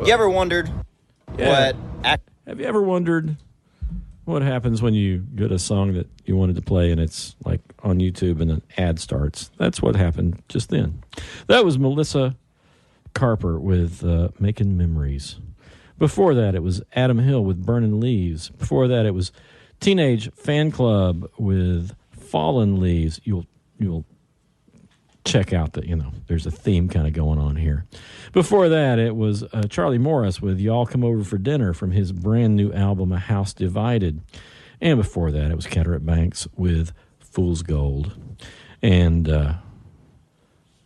You ever wondered what... Have you ever wondered what happens when you get a song that you wanted to play and it's like on YouTube and an ad starts? That's what happened just then. That was Melissa Carper with Making Memories. Before that, it was Adam Hill with Burning Leaves. Before that, it was Teenage Fan Club with Fallen Leaves. You'll check out that, there's a theme kind of going on here. Before that, it was Charlie Morris with Y'all Come Over for Dinner from his brand new album, A House Divided. And before that, it was Cataract Banks with Fool's Gold. And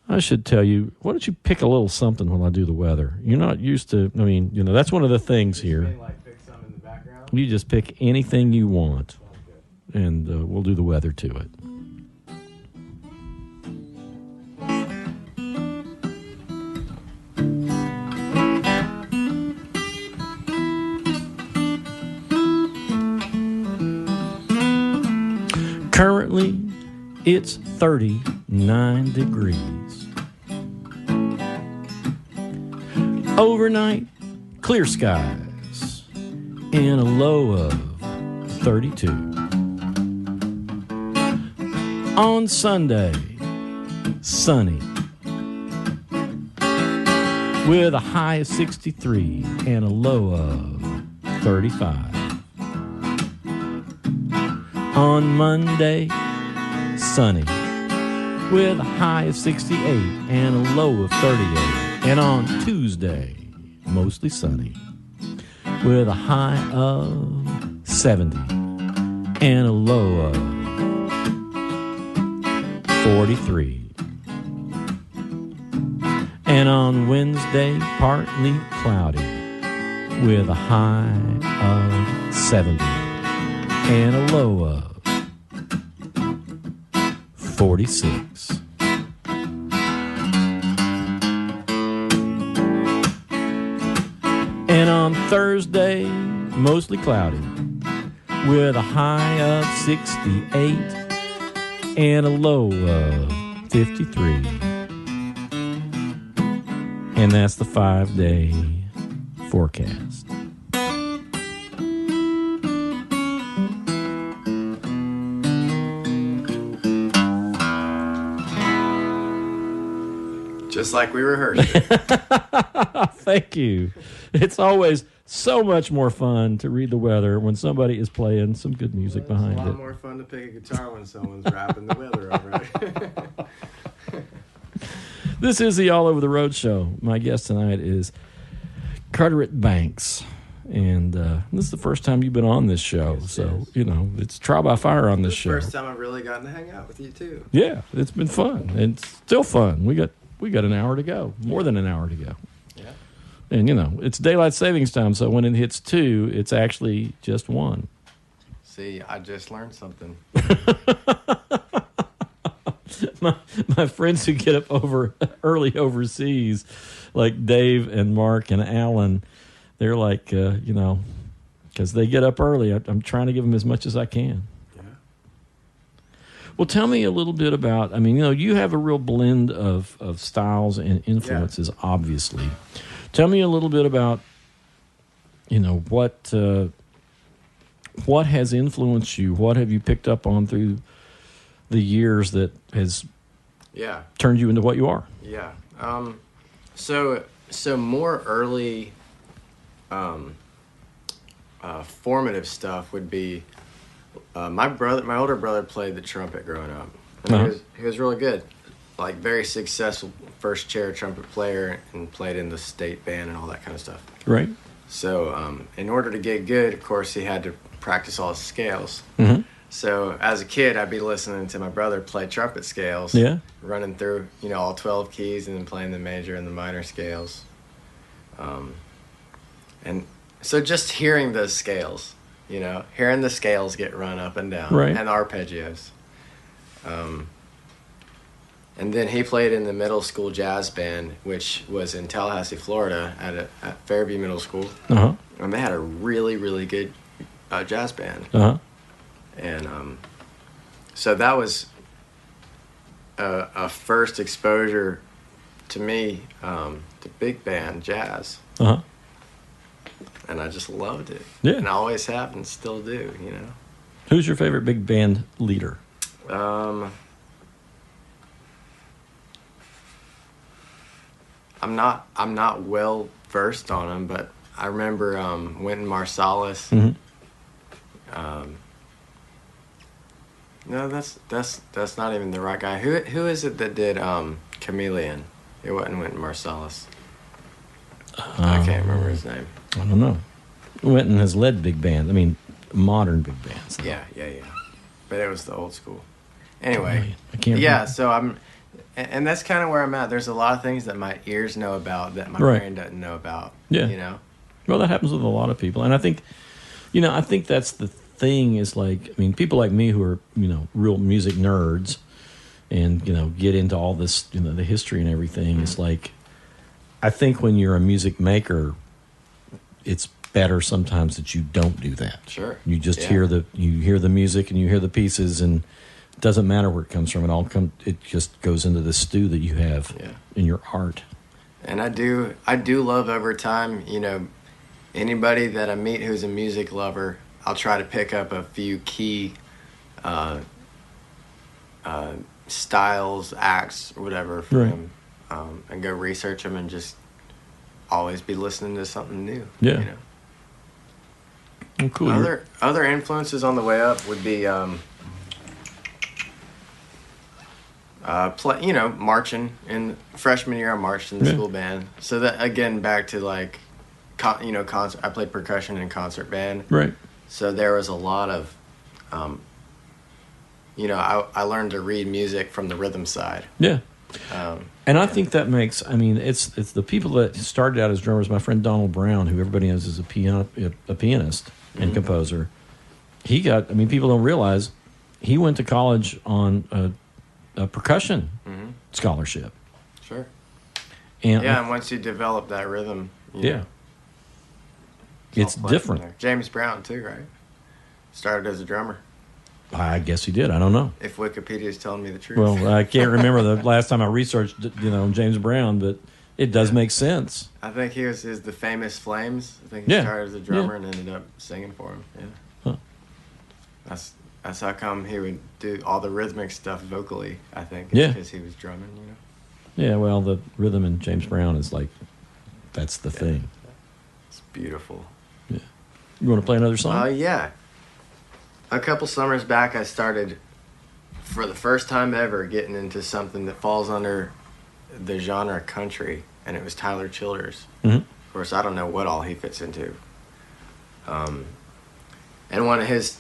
I should tell you, why don't you pick a little something while I do the weather? You're not used to, that's one of the things here. Pick some in the background? You just pick anything you want, and we'll do the weather to it. Currently, it's 39 degrees. Overnight, clear skies and a low of 32. On Sunday, sunny with a high of 63 and a low of 35. On Monday, sunny with a high of 68 and a low of 38. And on Tuesday, mostly sunny with a high of 70 and a low of 43. And on Wednesday, partly cloudy with a high of 70 and a low of 46. And on Thursday, mostly cloudy with a high of 68 and a low of 53. And that's the 5-day forecast. Just like we rehearsed. Thank you. It's always so much more fun to read the weather when somebody is playing some good music behind it. It's a lot more fun to pick a guitar when someone's rapping the weather over it. This is the All Over the Road show. My guest tonight is Carteret Banks. And this is the first time you've been on this show. Yes, so, it's trial by fire on this show. First time I've really gotten to hang out with you, too. Yeah, it's been fun. And it's still fun. We got an hour to go, more than an hour to go. Yeah. And, it's daylight savings time, so when it hits 2, it's actually just 1. See, I just learned something. my friends who get up early overseas, like Dave and Mark and Alan, they're like, because they get up early, I'm trying to give them as much as I can. Well, tell me a little bit about, you have a real blend of styles and influences, obviously. Tell me a little bit about, what has influenced you? What have you picked up on through the years that has turned you into what you are? Yeah. So more early formative stuff would be, my older brother played the trumpet growing up. And he was really good, like very successful first chair trumpet player, and played in the state band and all that kind of stuff. Right. So in order to get good, of course, he had to practice all his scales. Mm-hmm. So as a kid, I'd be listening to my brother play trumpet scales, running through all 12 keys and then playing the major and the minor scales. And so just hearing those scales. Hearing the scales get run up and down, right, and arpeggios. And then he played in the middle school jazz band, which was in Tallahassee, Florida, at Fairview Middle School. Uh-huh. And they had a really, really good jazz band. Uh-huh. And so that was a first exposure to me to big band jazz. Uh-huh. and I just loved it. Yeah. And I always have and still do, you know. Who's your favorite big band leader? I'm not well versed on them, but I remember Wynton Marsalis. Mm-hmm. No, that's not even the right guy. Who is it that did Chameleon? It wasn't Wynton Marsalis. I can't remember his name. I don't know. Wynton has led big bands. I mean, modern big bands. Yeah. But it was the old school. Anyway, I can't yeah, remember. so and that's kind of where I'm at. There's a lot of things that my ears know about that my Right. brain doesn't know about. Yeah. You know? Well, that happens with a lot of people. And I think, I think that's the thing is like, I mean, people like me who are, real music nerds and, get into all this, the history and everything. It's like, I think when you're a music maker, it's better sometimes that you don't do that. Sure. You just hear the music and you hear the pieces, and it doesn't matter where it comes from. It just goes into the stew that you have in your heart. And I do love over time, anybody that I meet who's a music lover, I'll try to pick up a few key styles, acts, or whatever from him, and go research them and just always be listening to something new. Yeah. Well, cool. Other influences on the way up would be marching. In freshman year I marched in the school band, so that again back to like concert. I played percussion in concert band, right? So there was a lot of I learned to read music from the rhythm side. Yeah. And I think that makes, it's the people that started out as drummers. My friend Donald Brown, who everybody knows is a pianist and composer. He got, people don't realize, he went to college on a percussion scholarship. Sure. And and once you develop that rhythm, it's different. James Brown too, right? Started as a drummer. I guess he did. I don't know. If Wikipedia is telling me the truth. Well, I can't remember the last time I researched, James Brown, but it does make sense. I think he was the Famous Flames. I think he started as a drummer and ended up singing for him. Yeah. Huh. That's how come he would do all the rhythmic stuff vocally, I think. Because he was drumming, Yeah, well, the rhythm in James Brown is like, that's the thing. It's beautiful. Yeah. You want to play another song? Yeah. A couple summers back, I started, for the first time ever, getting into something that falls under the genre country, and it was Tyler Childers. Mm-hmm. Of course, I don't know what all he fits into. And one of his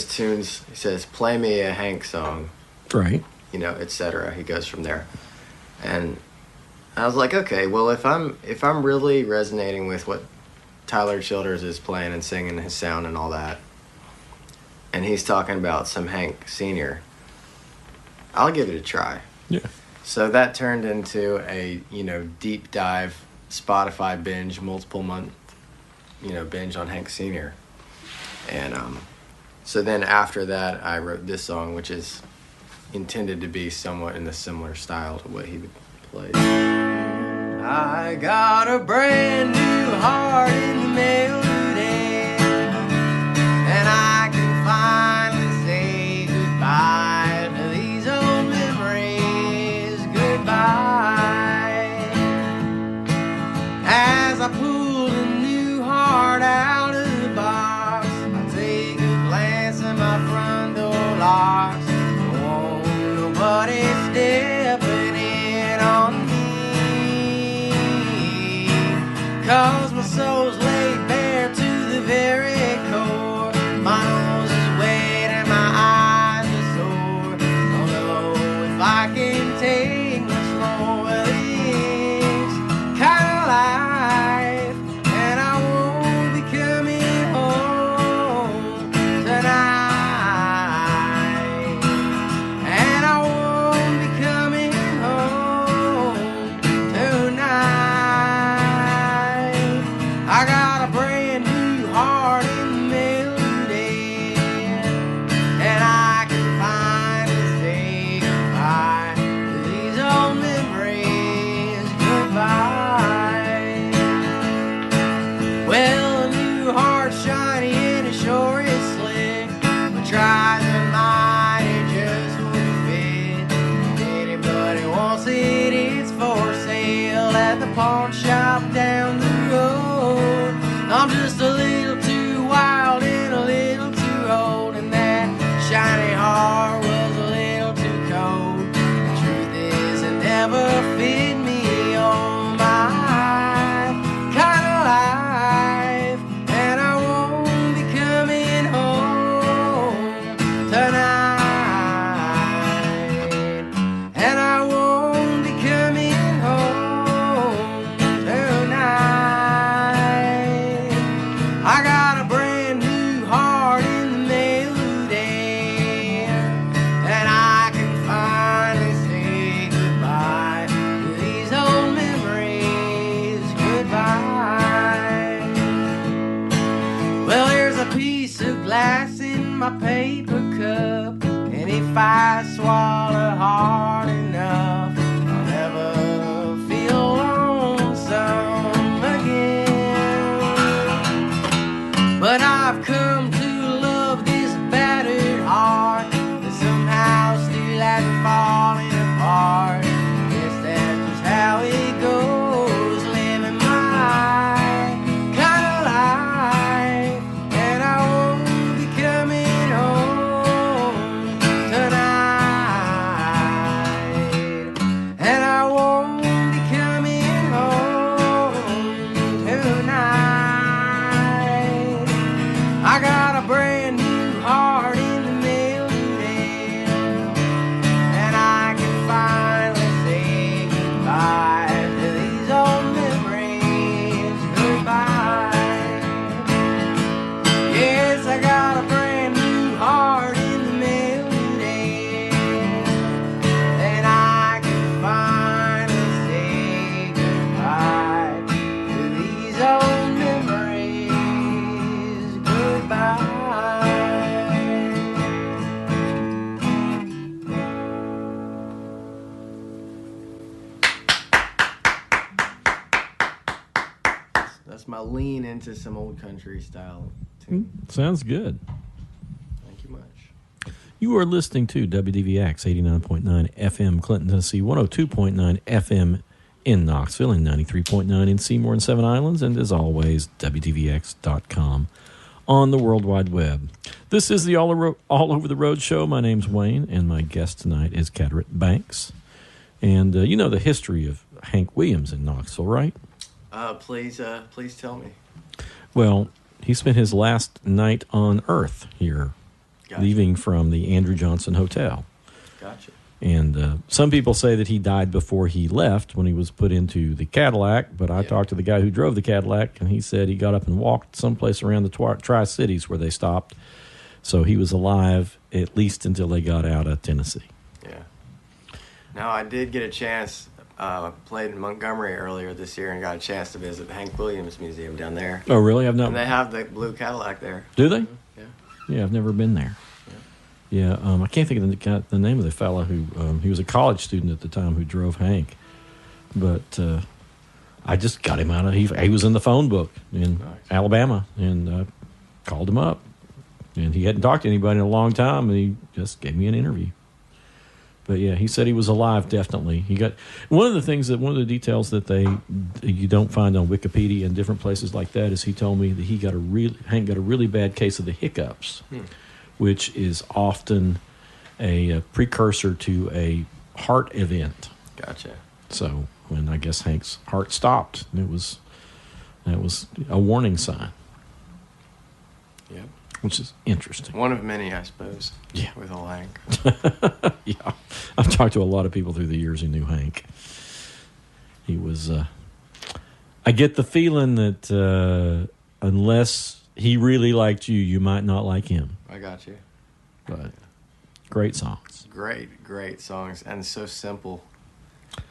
tunes, he says, "Play me a Hank song," Right. etc. He goes from there, and I was like, okay, well, if I'm really resonating with what Tyler Childers is playing and singing, his sound and all that, and he's talking about some Hank Sr., I'll give it a try. Yeah. So that turned into a, deep dive Spotify binge, multiple month, binge on Hank Sr. And so then after that, I wrote this song, which is intended to be somewhat in a similar style to what he would play. I got a brand new heart in the mail today, and I can finally say goodbye to these old memories. Goodbye. As I pull a new heart out of the box, I take a glance at my front door locks. Don't want nobody stepping in on me, 'cause my soul's laid bare to glass in my paper cup, and if I swallow hard enough, I'll never feel lonesome again. But I've come to love this battered heart that somehow still hasn't fallen apart. Guess that's just how it goes, living my kind of life. And I won't be coming home tonight. And I won't be coming home tonight. I got a brand new heart in the mail today, and I can finally say goodbye to these old memories. Goodbye. Yes, I got a brand new heart in the mail today, and I can finally say goodbye to these old memories. Goodbye. That's my lean into some old country style tune. Sounds good. Thank you much. You are listening to WDVX 89.9 FM Clinton, Tennessee, 102.9 FM in Knoxville, and 93.9 in Seymour and Seven Islands, and as always, WDVX.com on the World Wide Web. This is the All Over the Road show. My name's Wayne, and my guest tonight is Carteret Banks. And you know the history of Hank Williams in Knoxville, right? Please tell me. Well, he spent his last night on Earth here, Gotcha. leaving from the Andrew Johnson Hotel. Gotcha. And some people say that he died before he left when he was put into the Cadillac, but I talked to the guy who drove the Cadillac, and he said he got up and walked someplace around the Tri-Cities where they stopped. So he was alive at least until they got out of Tennessee. Yeah. Now, I did get a chance, played in Montgomery earlier this year and got a chance to visit the Hank Williams Museum down there. Oh, really? I've not. And they have the blue Cadillac there. Do they? Yeah. Yeah, I've never been there. Yeah, I can't think of the name of the fella who he was a college student at the time who drove Hank, but I just got him out of he was in the phone book in Alabama, and called him up, and he hadn't talked to anybody in a long time, and he just gave me an interview. But yeah, he said he was alive. Definitely, he got one of the details that you don't find on Wikipedia and different places like that is he told me that Hank got a really bad case of the hiccups. Which is often a precursor to a heart event. Gotcha. So when I guess Hank's heart stopped, that was a warning sign. Yep. Which is interesting. One of many, I suppose. Yeah. With old Hank. Yeah. I've talked to a lot of people through the years who knew Hank. He was, I get the feeling that unless he really liked you, you might not like him. I got you. But great songs. Great songs. And so simple.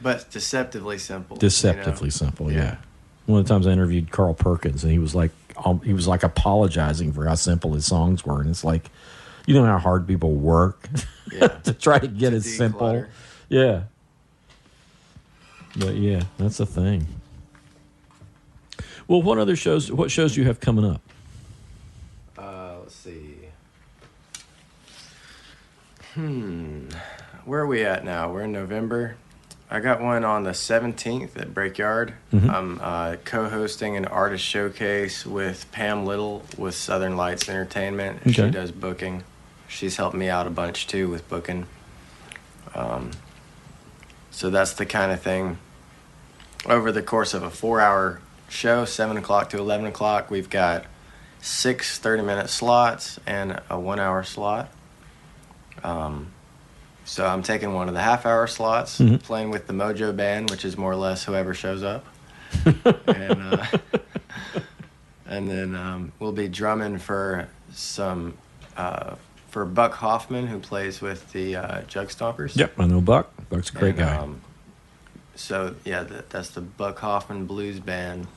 But deceptively simple. Deceptively simple, yeah. One of the times I interviewed Carl Perkins, and he was like apologizing for how simple his songs were. And it's like, you know how hard people work to try to get it simple. Yeah. But yeah, that's the thing. Well, what shows do you have coming up? Let's see. Where are we at now? We're in November. I got one on the 17th at Breakyard. Mm-hmm. I'm co-hosting an artist showcase with Pam Little with Southern Lights Entertainment. Okay. She does booking. She's helped me out a bunch, too, with booking. So that's the kind of thing. Over the course of a 4-hour show, 7 o'clock to 11 o'clock, we've got 6 30-minute slots and a 1-hour slot. So I'm taking one of the half-hour slots, playing with the Mojo Band, which is more or less whoever shows up. And then we'll be drumming for Buck Hoffman, who plays with the Jug Stompers. Yep, I know Buck. Buck's a great guy. So, yeah, that's the Buck Hoffman Blues Band.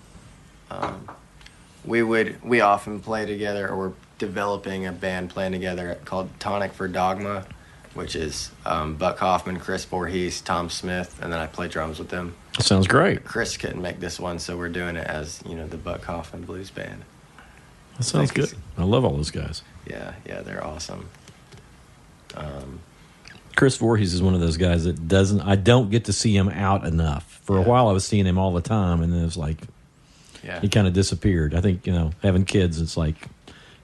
We often play together, or developing a band playing together called Tonic for Dogma, which is Buck Hoffman, Chris Voorhees, Tom Smith, and then I play drums with them. Sounds great. Chris couldn't make this one, so we're doing it as, the Buck Hoffman Blues Band. That sounds good. I love all those guys. Yeah, they're awesome. Chris Voorhees is one of those guys that I don't get to see him out enough. For a while I was seeing him all the time, and then it was like, he kind of disappeared. I think, having kids, it's like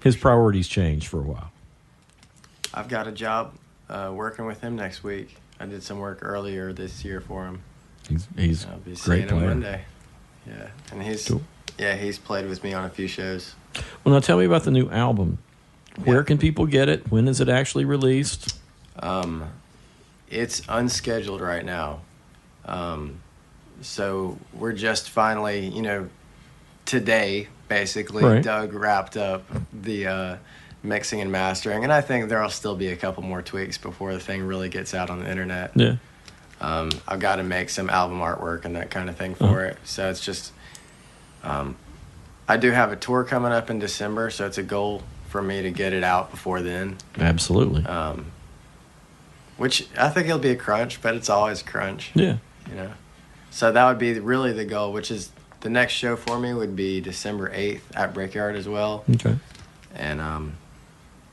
his priorities changed for a while. I've got a job working with him next week. I did some work earlier this year for him. He's I'll be a seeing great him player. Monday. Yeah, and he's played with me on a few shows. Well, now tell me about the new album. Where can people get it? When is it actually released? It's unscheduled right now. So we're just finally, today, basically, Right. Doug wrapped up the mixing and mastering, and I think there'll still be a couple more tweaks before the thing really gets out on the internet. Yeah. I've got to make some album artwork and that kind of thing for it. So it's just, I do have a tour coming up in December, so it's a goal for me to get it out before then. Absolutely. Which I think it'll be a crunch, but it's always a crunch. Yeah. So that would be really the goal, which is the next show for me would be December 8th at Brickyard as well. Okay. And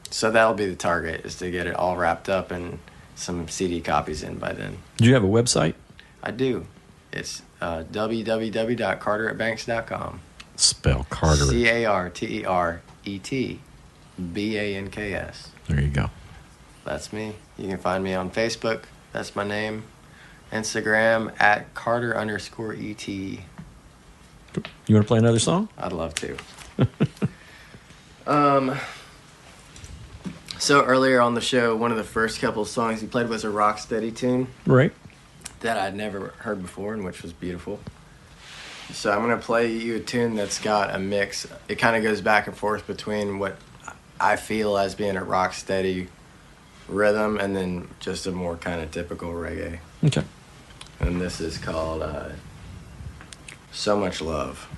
so that'll be the target, is to get it all wrapped up and some CD copies in by then. Do you have a website? I do. It's www.carteretbanks.com. Spell Carter. CarteretBanks. There you go. That's me. You can find me on Facebook. That's my name. Instagram at Carter_ET. You want to play another song? I'd love to. So earlier on the show, one of the first couple of songs you played was a Rocksteady tune Right. that I'd never heard before, and which was beautiful. So I'm going to play you a tune that's got a mix. It kind of goes back and forth between what I feel as being a Rocksteady rhythm and then just a more kind of typical reggae. Okay. And this is called So Much Love.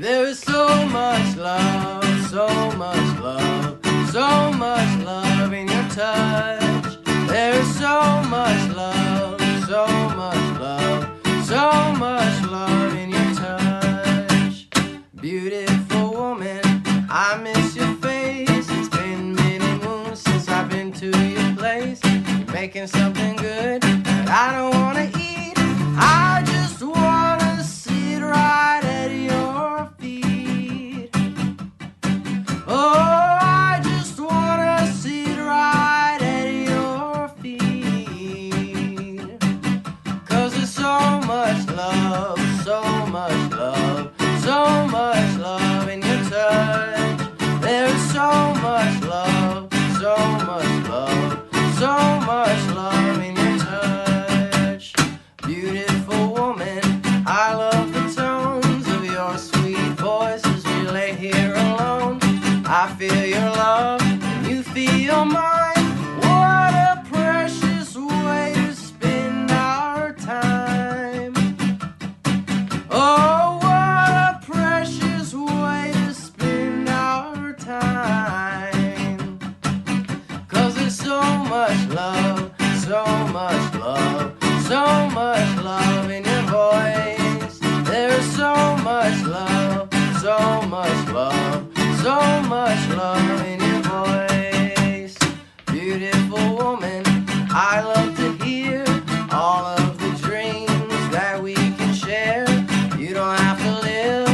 There is so much love, so much love, so much love in your touch. There is so much love, so much love, so much love in your touch. Beautiful woman, I miss your face. It's been many moons since I've been to your place. You're making something good that I don't want to eat. I just want to sit right at your feet. Oh, I just want to sit right at your feet. 'Cause there's so much love, so much love, so much love in your touch. There's so much love, so much love, so much love in your touch. Beautiful woman, I love the tones of your sweet voice as we lay here alone. I feel your love, and you feel mine. What a precious way to spend our time. Oh, what a precious way to spend our time. 'Cause there's so much love, so much love, so much love in your voice. There's so much love, so much love, so much love in your voice. Beautiful woman, I love to hear all of the dreams that we can share. You don't have to live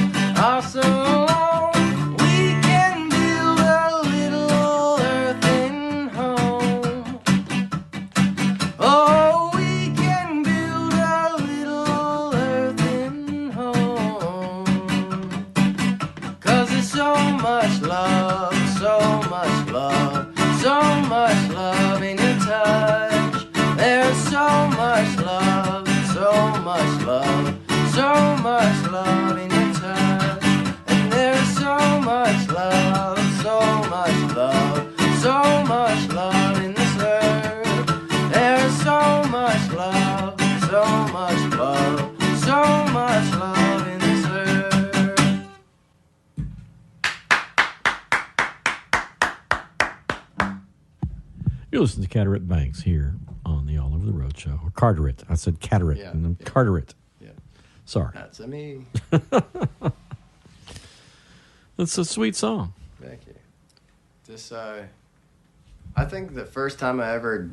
so alone. We can build a little earthen home. Oh, we can build a little earthen home. 'Cause there's so much love, so much love, so much love in your touch. There's so much love, so much love, so much love in your touch. And there's so much love, so much love, so much love in this earth. There's so much love, so much love, You listen to Carteret Banks here on the All Over the Road show. Or Carteret. I said Carteret. Yeah. And then Carteret. Yeah. Sorry. That's a me. It's a sweet song. Thank you. This, I think the first time I ever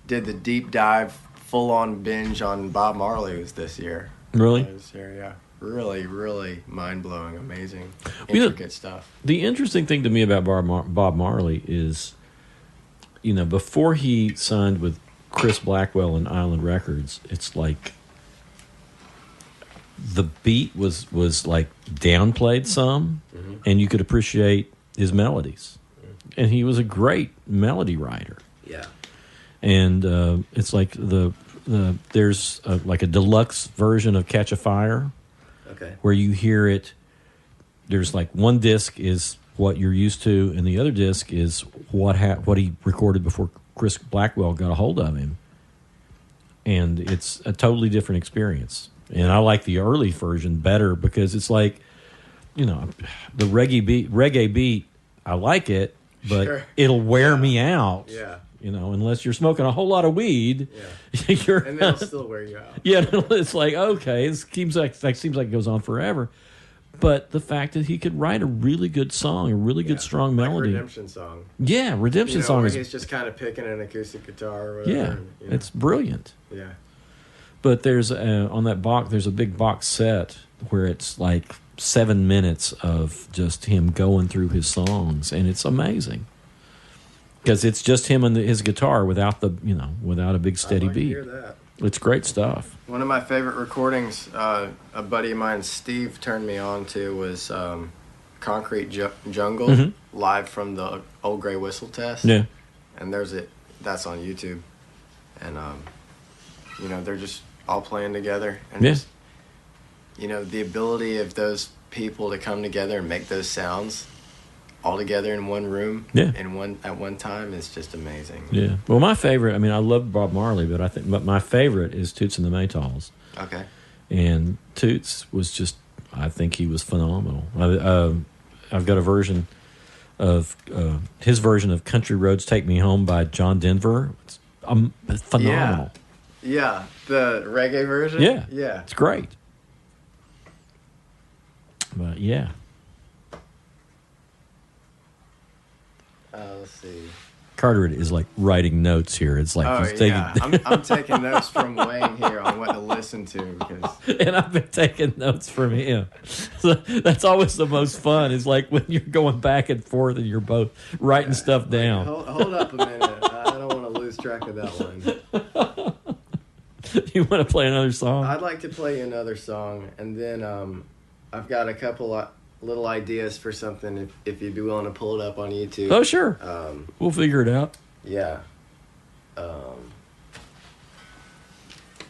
did the deep dive, full-on binge on Bob Marley was this year. Really? This year, yeah. Really, really mind-blowing, amazing, You know, intricate stuff. The interesting thing to me about Bob Marley is, before he signed with Chris Blackwell and Island Records, it's like the beat was like downplayed some, and you could appreciate his melodies. And he was a great melody writer. Yeah. And it's like there's like a deluxe version of Catch a Fire. Okay. Where you hear it, there's like one disc is what you're used to, and the other disc is what he recorded before Chris Blackwell got a hold of him. And it's a totally different experience. And I like the early version better because it's like, the reggae beat, I like it, but Sure. it'll wear me out. Yeah. Unless you're smoking a whole lot of weed, Yeah. And they'll still wear you out. Yeah, it's like, okay, it seems like it goes on forever. But the fact that he could write a really good song, a really good strong melody. Like Redemption Song. Yeah, Redemption Song where is... he's just kind of picking an acoustic guitar or whatever. Yeah, it's brilliant. Yeah. But there's on that box, there's a big box set where it's like 7 minutes of just him going through his songs, and it's amazing. Because it's just him and his guitar without without a big steady beat. Hear that. It's great stuff. One of my favorite recordings, a buddy of mine, Steve, turned me on to was Concrete Jungle, live from the Old Grey Whistle Test. Yeah. And that's on YouTube. And, they're just all playing together. And just, the ability of those people to come together and make those sounds all together in one room at one time is just amazing. Yeah. Well, my favorite, I love Bob Marley, but my favorite is Toots and the Maytals. Okay. And Toots was just, I think he was phenomenal. I've got a version of his version of Country Roads Take Me Home by John Denver. It's phenomenal. Yeah, the reggae version? Yeah. Yeah. It's great. But yeah. Let's see. Carteret is like writing notes here. It's like he's taking... I'm taking notes from Wayne here on what to listen to because... And I've been taking notes from him. So that's always the most fun. Is like when you're going back and forth and you're both writing stuff down. Hold up a minute. I don't want to lose track of that one. You want to play another song? I'd like to play another song, and then I've got a couple little ideas for something if you'd be willing to pull it up on YouTube. Oh, sure. We'll figure it out. Yeah. I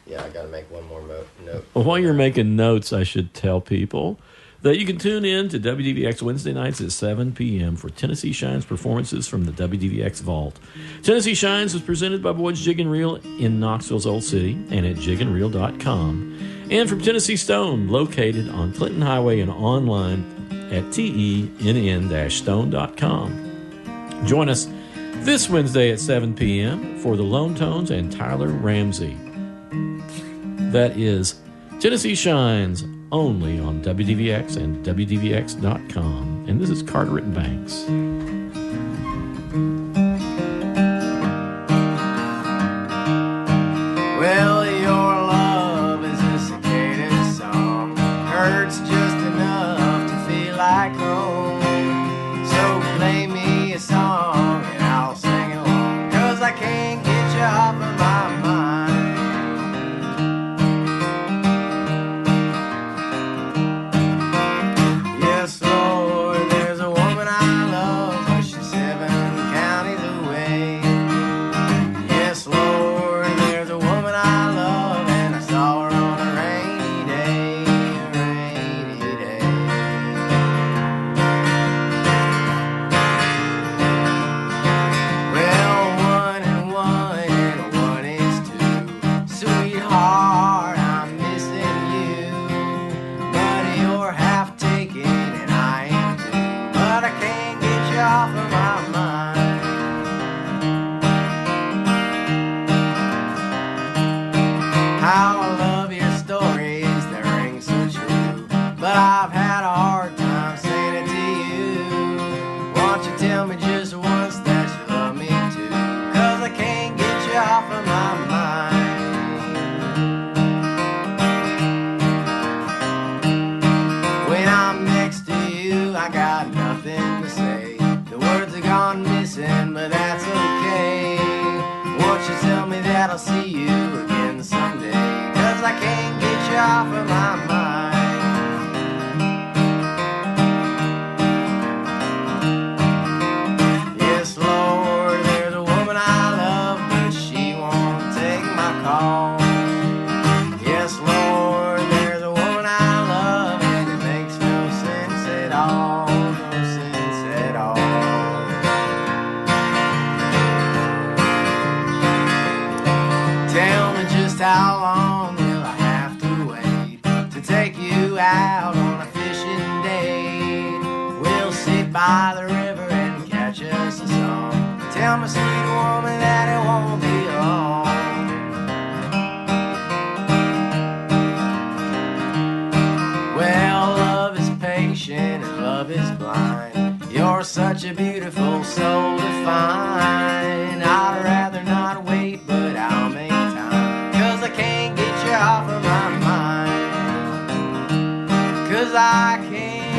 got to make one more note. Well, while you're making notes, I should tell people that you can tune in to WDVX Wednesday nights at 7 p.m. for Tennessee Shines performances from the WDVX Vault. Tennessee Shines is presented by Boyd's Jig and Reel in Knoxville's Old City and at jigandreel.com. And from Tennessee Stone, located on Clinton Highway and online at tenn-stone.com. Join us this Wednesday at 7 p.m. for the Lone Tones and Tyler Ramsey. That is Tennessee Shines, only on WDVX and WDVX.com. And this is Carteret Banks. Well, your love is a cicada song. Hurts just enough to feel like home. So play me a song and I'll sing along. 'Cause I can't get you off of my mind. Yes, Lord, there's a woman I love, but she's 7 counties away. Yes, Lord, there's a woman I love, and I saw her on a rainy day, rainy day. but I've had a hard time saying it to you. Why don't you tell me just once that you love me too? 'Cause I can't get you off of my mind. When I'm next to you, I got nothing to say. The words are gone missing, but that's okay. Won't you tell me that I'll see you again someday? 'Cause I can't get you off of my mind. Yes, Lord, there's a woman I love, but she won't take my call. Yes, Lord, there's a woman I love, and it makes no sense at all. No sense at all. Tell me just how long will I have to wait to take you out on a fishing date? We'll sit by the river and catch us a song. Tell me, sweet woman, that it won't be long. Well, love is patient and love is blind. You're such a beautiful soul to find. I'd rather not wait, but I'll make time. 'Cause I can't get you off of my mind. 'Cause I can't